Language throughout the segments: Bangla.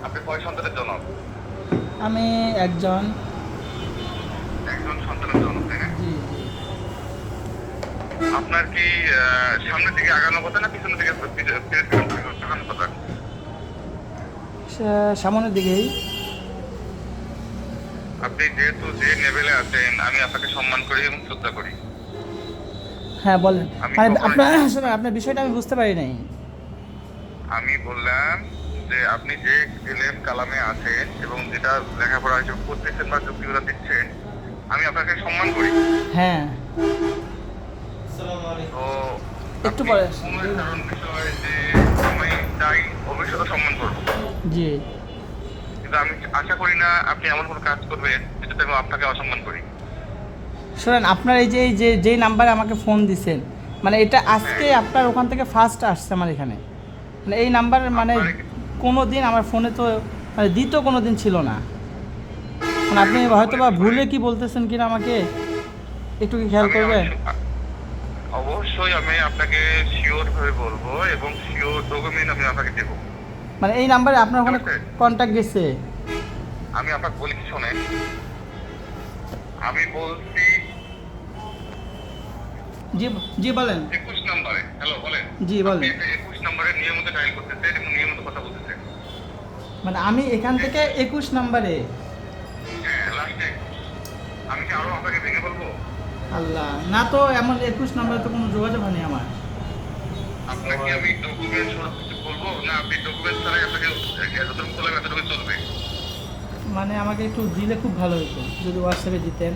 আপনি কয় সন্তানের জনক? আমি একজন। একজন সন্তানের জনক, তাই না? জি জি। আপনার কি সামনের দিকে আগানো কথা না পিছনের দিকে আগানো কথা? সামনের দিকেই। আপনি যেহেতু যে লেভেলে আছেন, আমি আপনাকে সম্মান করি এবং শ্রদ্ধা করি। হ্যাঁ বলেন। আমি মানে কখনোই আপনার শোনেন, আপনার বিষয়টা আমি বুঝতে পারি নাই। আমি বললাম যে আপনি যে এলেম কালামে আছেন এবং যেটা লেখাপড়া হিসেবে করতেছেন বা যুক্তিগুলো দিচ্ছেন, আমি আপনাকে সম্মান করি। হ্যাঁ তো একটু আপনি পরে কোনো কারণ বিষয় যে আমি চাই ভবিষ্যতে সম্মান করবো, জি। কিন্তু আমি আশা করি না আপনি এমন কোনো কাজ করবেন যেটাতে আমি আপনাকে অসম্মান করি। শোনেন, আপনার এই যে যেই নাম্বারে আমাকে ফোন দিছেন, মানে এটা হ্যাঁ, আজকে আপনার ওখান থেকে ফার্স্ট আসছে আমার এখানে। মানে এই নাম্বার মানে আপনার কোনো দিন আমার ফোনে তো মানে দ্বিতীয় কোনো দিন ছিল না। মানে আপনি একটা কথা হয়তো বলে বা দিতে পারি। ভুলে কি বলতেছেন কিনা আমাকে একটু কি খেয়াল আমি আমি করবেন? অবশ্যই আমি আপনাকে শিওর ভাবে বলবো এবং শিওর ডকুমেন্ট আমি আপনাকে দেবো। মানে এই নাম্বারে আপনার বুঝতে ওখানে পারছেন? কন্ট্যাক্ট গেছে? আমি আপনাকে বলি, শোনেন, আমি বলছি জি জি বলেন। 21 নম্বরে। হ্যালো, বলেন। জি আপনি বলেন। একটা 21 নম্বরে নিয়মিত ডায়াল করতেছেন এবং নিয়মিত কথা বলতেছেন। মানে আমি এখান থেকে 21 নাম্বারে। হ্যাঁ, লাস্টে 21। আমি কি আরো আপনাকে ভেঙে বলবো? আল্লাহ, না তো এমন 21 নাম্বারে তো কোনো যোগাযোগ হয়নি আমার। আপনাকে আমি ডকুমেন্ট সহ কিছু বলবো না? আপনি ডকুমেন্ট ছাড়াই আপনাকে যতটুকু বললাম এতটুকু চলবে? মানে আমাকে একটু দিলে খুব ভালো হতো যদি হোয়াটসঅ্যাপে দিতেন।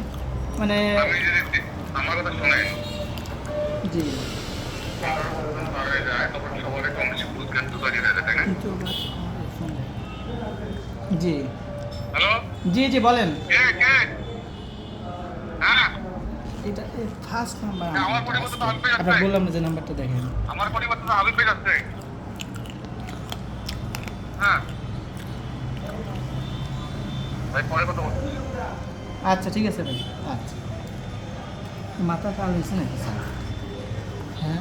মানে আমি যদি আমার কথা শোনেন, জি। 15 বছর পার হয়ে যায় তখন সবার কম বেশি ভুল জ্ঞান তো তৈরি হয়ে যায়, তাই না? কিন্তু আবার আমার ফোন দেয়। জি হ্যালো, জি জি বলেন। কে কে? হ্যাঁ, এটা ফার্স্ট নাম্বার আমার আমার এটা পরিবর্তে তো আজকে। আসবে আপনার যাচ্ছে। বললাম না যে নাম্বারটা দেখেন। আমার পরিবর্তে তো আলু পেয়ে যাচ্ছে। হ্যাঁ ভাই, পরে কথা বলছি। আচ্ছা ঠিক আছে ভাই। আচ্ছা, মাথা কাল হয়েছে নাকি স্যার? হ্যাঁ।